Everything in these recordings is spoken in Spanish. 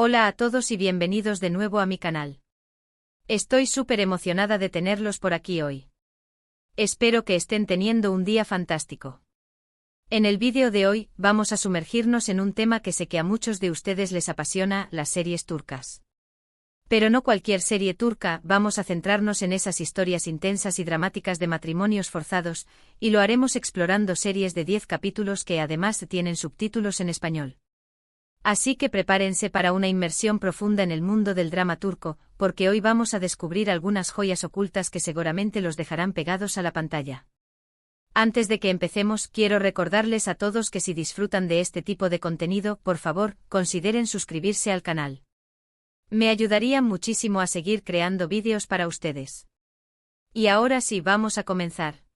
Hola a todos y bienvenidos de nuevo a mi canal. Estoy súper emocionada de tenerlos por aquí hoy. Espero que estén teniendo un día fantástico. En el vídeo de hoy, vamos a sumergirnos en un tema que sé que a muchos de ustedes les apasiona, las series turcas. Pero no cualquier serie turca, vamos a centrarnos en esas historias intensas y dramáticas de matrimonios forzados, y lo haremos explorando series de 10 capítulos que además tienen subtítulos en español. Así que prepárense para una inmersión profunda en el mundo del drama turco, porque hoy vamos a descubrir algunas joyas ocultas que seguramente los dejarán pegados a la pantalla. Antes de que empecemos, quiero recordarles a todos que si disfrutan de este tipo de contenido, por favor, consideren suscribirse al canal. Me ayudarían muchísimo a seguir creando vídeos para ustedes. Y ahora sí, vamos a comenzar.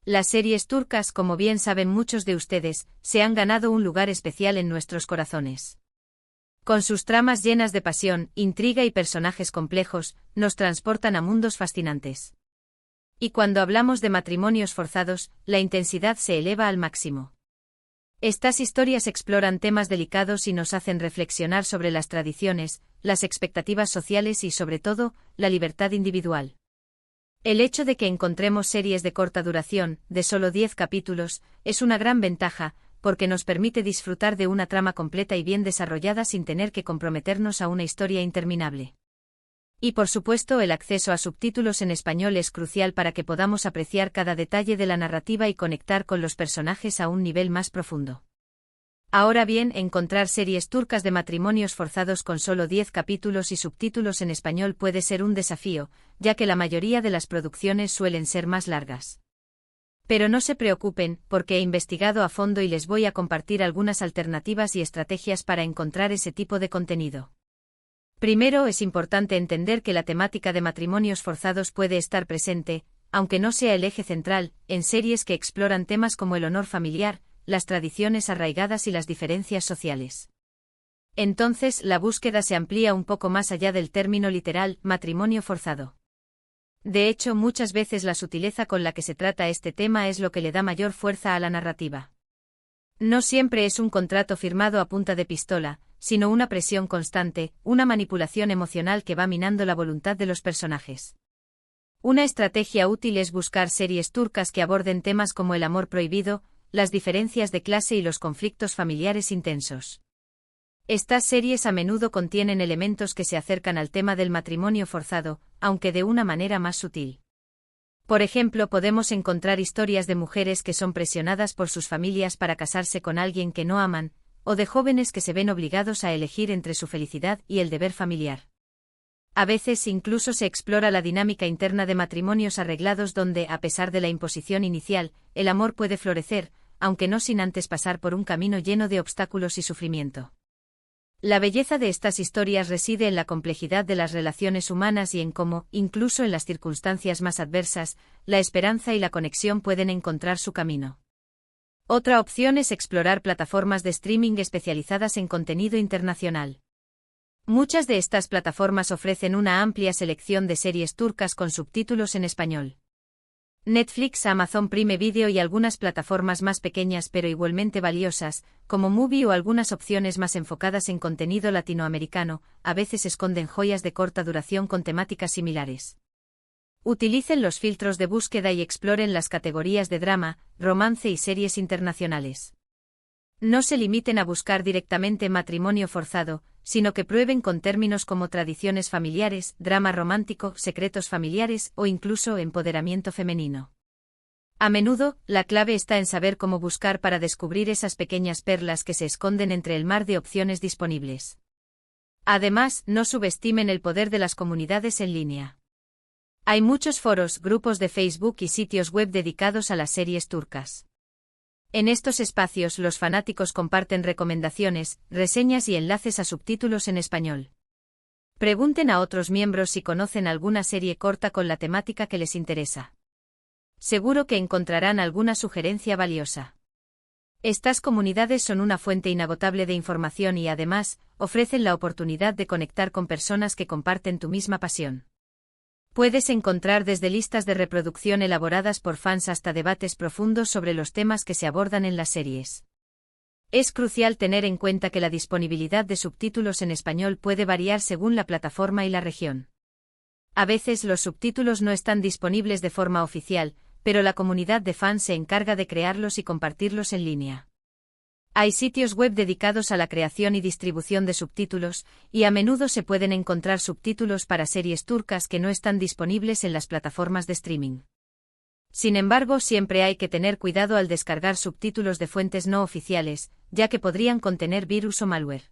Las series turcas, como bien saben muchos de ustedes, se han ganado un lugar especial en nuestros corazones. Con sus tramas llenas de pasión, intriga y personajes complejos, nos transportan a mundos fascinantes. Y cuando hablamos de matrimonios forzados, la intensidad se eleva al máximo. Estas historias exploran temas delicados y nos hacen reflexionar sobre las tradiciones, las expectativas sociales y sobre todo, la libertad individual. El hecho de que encontremos series de corta duración, de solo 10 capítulos, es una gran ventaja, porque nos permite disfrutar de una trama completa y bien desarrollada sin tener que comprometernos a una historia interminable. Y por supuesto, el acceso a subtítulos en español es crucial para que podamos apreciar cada detalle de la narrativa y conectar con los personajes a un nivel más profundo. Ahora bien, encontrar series turcas de matrimonios forzados con solo 10 capítulos y subtítulos en español puede ser un desafío, ya que la mayoría de las producciones suelen ser más largas. Pero no se preocupen, porque he investigado a fondo y les voy a compartir algunas alternativas y estrategias para encontrar ese tipo de contenido. Primero, es importante entender que la temática de matrimonios forzados puede estar presente, aunque no sea el eje central, en series que exploran temas como el honor familiar, las tradiciones arraigadas y las diferencias sociales. Entonces, la búsqueda se amplía un poco más allá del término literal, matrimonio forzado. De hecho, muchas veces la sutileza con la que se trata este tema es lo que le da mayor fuerza a la narrativa. No siempre es un contrato firmado a punta de pistola, sino una presión constante, una manipulación emocional que va minando la voluntad de los personajes. Una estrategia útil es buscar series turcas que aborden temas como el amor prohibido, las diferencias de clase y los conflictos familiares intensos. Estas series a menudo contienen elementos que se acercan al tema del matrimonio forzado, aunque de una manera más sutil. Por ejemplo, podemos encontrar historias de mujeres que son presionadas por sus familias para casarse con alguien que no aman, o de jóvenes que se ven obligados a elegir entre su felicidad y el deber familiar. A veces incluso se explora la dinámica interna de matrimonios arreglados donde, a pesar de la imposición inicial, el amor puede florecer, aunque no sin antes pasar por un camino lleno de obstáculos y sufrimiento. La belleza de estas historias reside en la complejidad de las relaciones humanas y en cómo, incluso en las circunstancias más adversas, la esperanza y la conexión pueden encontrar su camino. Otra opción es explorar plataformas de streaming especializadas en contenido internacional. Muchas de estas plataformas ofrecen una amplia selección de series turcas con subtítulos en español. Netflix, Amazon Prime Video y algunas plataformas más pequeñas pero igualmente valiosas, como Mubi o algunas opciones más enfocadas en contenido latinoamericano, a veces esconden joyas de corta duración con temáticas similares. Utilicen los filtros de búsqueda y exploren las categorías de drama, romance y series internacionales. No se limiten a buscar directamente matrimonio forzado, sino que prueben con términos como tradiciones familiares, drama romántico, secretos familiares o incluso empoderamiento femenino. A menudo, la clave está en saber cómo buscar para descubrir esas pequeñas perlas que se esconden entre el mar de opciones disponibles. Además, no subestimen el poder de las comunidades en línea. Hay muchos foros, grupos de Facebook y sitios web dedicados a las series turcas. En estos espacios los fanáticos comparten recomendaciones, reseñas y enlaces a subtítulos en español. Pregunten a otros miembros si conocen alguna serie corta con la temática que les interesa. Seguro que encontrarán alguna sugerencia valiosa. Estas comunidades son una fuente inagotable de información y además, ofrecen la oportunidad de conectar con personas que comparten tu misma pasión. Puedes encontrar desde listas de reproducción elaboradas por fans hasta debates profundos sobre los temas que se abordan en las series. Es crucial tener en cuenta que la disponibilidad de subtítulos en español puede variar según la plataforma y la región. A veces los subtítulos no están disponibles de forma oficial, pero la comunidad de fans se encarga de crearlos y compartirlos en línea. Hay sitios web dedicados a la creación y distribución de subtítulos, y a menudo se pueden encontrar subtítulos para series turcas que no están disponibles en las plataformas de streaming. Sin embargo, siempre hay que tener cuidado al descargar subtítulos de fuentes no oficiales, ya que podrían contener virus o malware.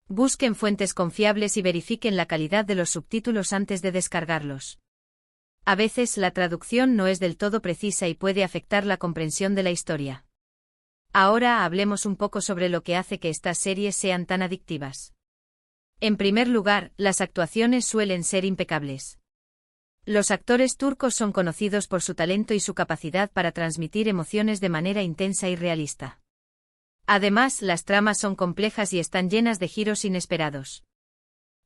Busquen fuentes confiables y verifiquen la calidad de los subtítulos antes de descargarlos. A veces la traducción no es del todo precisa y puede afectar la comprensión de la historia. Ahora hablemos un poco sobre lo que hace que estas series sean tan adictivas. En primer lugar, las actuaciones suelen ser impecables. Los actores turcos son conocidos por su talento y su capacidad para transmitir emociones de manera intensa y realista. Además, las tramas son complejas y están llenas de giros inesperados.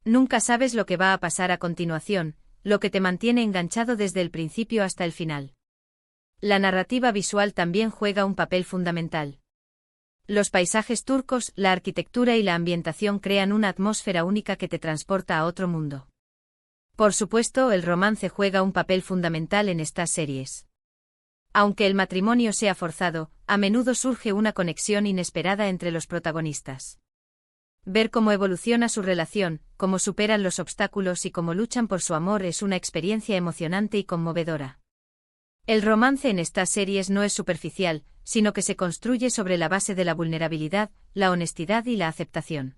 Nunca sabes lo que va a pasar a continuación, lo que te mantiene enganchado desde el principio hasta el final. La narrativa visual también juega un papel fundamental. Los paisajes turcos, la arquitectura y la ambientación crean una atmósfera única que te transporta a otro mundo. Por supuesto, el romance juega un papel fundamental en estas series. Aunque el matrimonio sea forzado, a menudo surge una conexión inesperada entre los protagonistas. Ver cómo evoluciona su relación, cómo superan los obstáculos y cómo luchan por su amor es una experiencia emocionante y conmovedora. El romance en estas series no es superficial, sino que se construye sobre la base de la vulnerabilidad, la honestidad y la aceptación.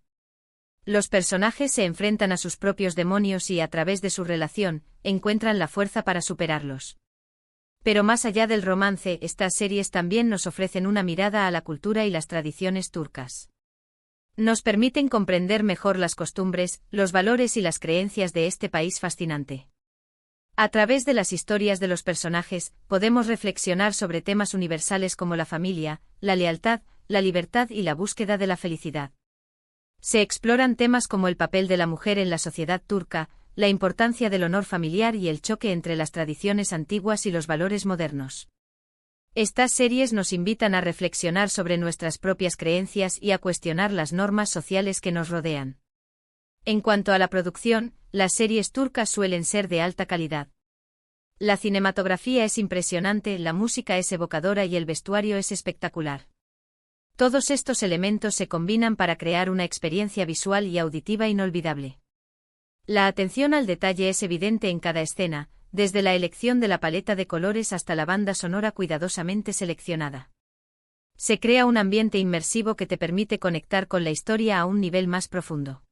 Los personajes se enfrentan a sus propios demonios y, a través de su relación, encuentran la fuerza para superarlos. Pero más allá del romance, estas series también nos ofrecen una mirada a la cultura y las tradiciones turcas. Nos permiten comprender mejor las costumbres, los valores y las creencias de este país fascinante. A través de las historias de los personajes, podemos reflexionar sobre temas universales como la familia, la lealtad, la libertad y la búsqueda de la felicidad. Se exploran temas como el papel de la mujer en la sociedad turca, la importancia del honor familiar y el choque entre las tradiciones antiguas y los valores modernos. Estas series nos invitan a reflexionar sobre nuestras propias creencias y a cuestionar las normas sociales que nos rodean. En cuanto a la producción, las series turcas suelen ser de alta calidad. La cinematografía es impresionante, la música es evocadora y el vestuario es espectacular. Todos estos elementos se combinan para crear una experiencia visual y auditiva inolvidable. La atención al detalle es evidente en cada escena, desde la elección de la paleta de colores hasta la banda sonora cuidadosamente seleccionada. Se crea un ambiente inmersivo que te permite conectar con la historia a un nivel más profundo.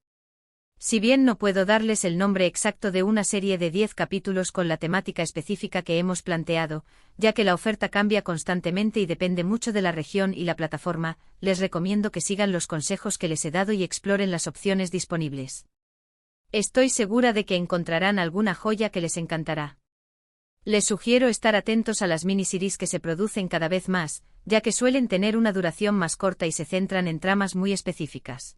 Si bien no puedo darles el nombre exacto de una serie de 10 capítulos con la temática específica que hemos planteado, ya que la oferta cambia constantemente y depende mucho de la región y la plataforma, les recomiendo que sigan los consejos que les he dado y exploren las opciones disponibles. Estoy segura de que encontrarán alguna joya que les encantará. Les sugiero estar atentos a las miniseries que se producen cada vez más, ya que suelen tener una duración más corta y se centran en tramas muy específicas.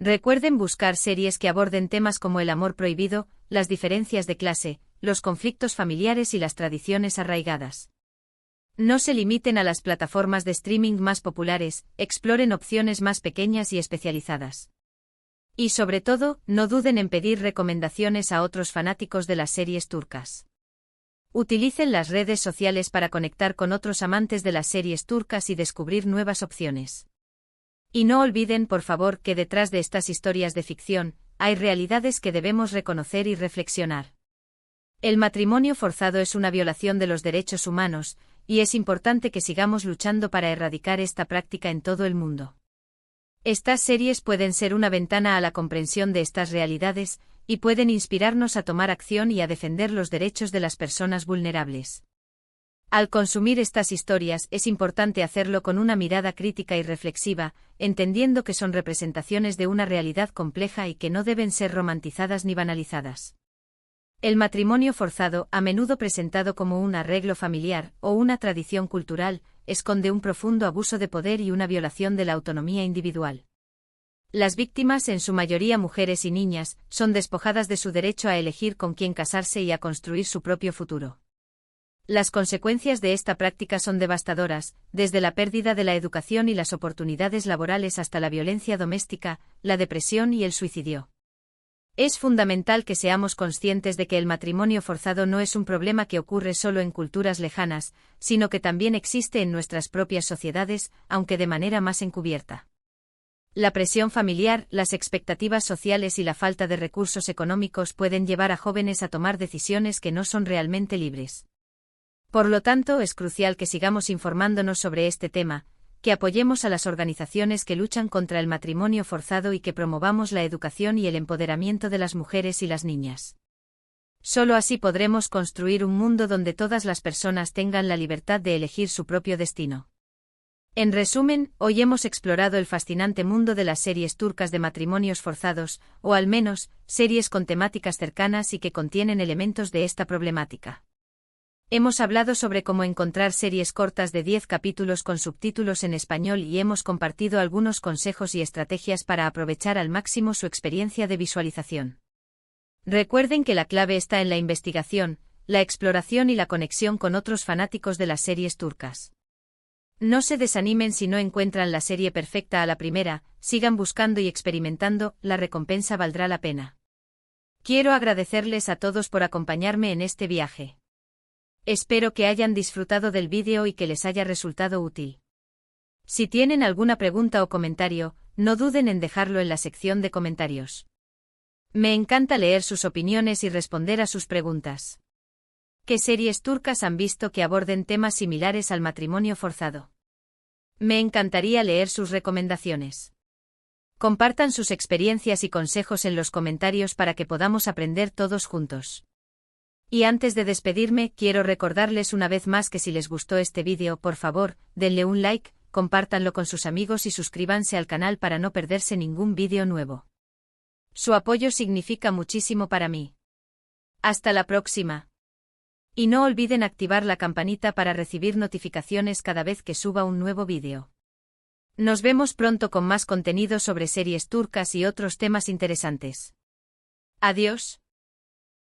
Recuerden buscar series que aborden temas como el amor prohibido, las diferencias de clase, los conflictos familiares y las tradiciones arraigadas. No se limiten a las plataformas de streaming más populares, exploren opciones más pequeñas y especializadas. Y sobre todo, no duden en pedir recomendaciones a otros fanáticos de las series turcas. Utilicen las redes sociales para conectar con otros amantes de las series turcas y descubrir nuevas opciones. Y no olviden, por favor, que detrás de estas historias de ficción, hay realidades que debemos reconocer y reflexionar. El matrimonio forzado es una violación de los derechos humanos, y es importante que sigamos luchando para erradicar esta práctica en todo el mundo. Estas series pueden ser una ventana a la comprensión de estas realidades, y pueden inspirarnos a tomar acción y a defender los derechos de las personas vulnerables. Al consumir estas historias es importante hacerlo con una mirada crítica y reflexiva, entendiendo que son representaciones de una realidad compleja y que no deben ser romantizadas ni banalizadas. El matrimonio forzado, a menudo presentado como un arreglo familiar o una tradición cultural, esconde un profundo abuso de poder y una violación de la autonomía individual. Las víctimas, en su mayoría mujeres y niñas, son despojadas de su derecho a elegir con quién casarse y a construir su propio futuro. Las consecuencias de esta práctica son devastadoras, desde la pérdida de la educación y las oportunidades laborales hasta la violencia doméstica, la depresión y el suicidio. Es fundamental que seamos conscientes de que el matrimonio forzado no es un problema que ocurre solo en culturas lejanas, sino que también existe en nuestras propias sociedades, aunque de manera más encubierta. La presión familiar, las expectativas sociales y la falta de recursos económicos pueden llevar a jóvenes a tomar decisiones que no son realmente libres. Por lo tanto, es crucial que sigamos informándonos sobre este tema, que apoyemos a las organizaciones que luchan contra el matrimonio forzado y que promovamos la educación y el empoderamiento de las mujeres y las niñas. Solo así podremos construir un mundo donde todas las personas tengan la libertad de elegir su propio destino. En resumen, hoy hemos explorado el fascinante mundo de las series turcas de matrimonios forzados, o al menos, series con temáticas cercanas y que contienen elementos de esta problemática. Hemos hablado sobre cómo encontrar series cortas de 10 capítulos con subtítulos en español y hemos compartido algunos consejos y estrategias para aprovechar al máximo su experiencia de visualización. Recuerden que la clave está en la investigación, la exploración y la conexión con otros fanáticos de las series turcas. No se desanimen si no encuentran la serie perfecta a la primera, sigan buscando y experimentando, la recompensa valdrá la pena. Quiero agradecerles a todos por acompañarme en este viaje. Espero que hayan disfrutado del vídeo y que les haya resultado útil. Si tienen alguna pregunta o comentario, no duden en dejarlo en la sección de comentarios. Me encanta leer sus opiniones y responder a sus preguntas. ¿Qué series turcas han visto que aborden temas similares al matrimonio forzado? Me encantaría leer sus recomendaciones. Compartan sus experiencias y consejos en los comentarios para que podamos aprender todos juntos. Y antes de despedirme, quiero recordarles una vez más que si les gustó este vídeo, por favor, denle un like, compártanlo con sus amigos y suscríbanse al canal para no perderse ningún vídeo nuevo. Su apoyo significa muchísimo para mí. Hasta la próxima. Y no olviden activar la campanita para recibir notificaciones cada vez que suba un nuevo vídeo. Nos vemos pronto con más contenido sobre series turcas y otros temas interesantes. Adiós.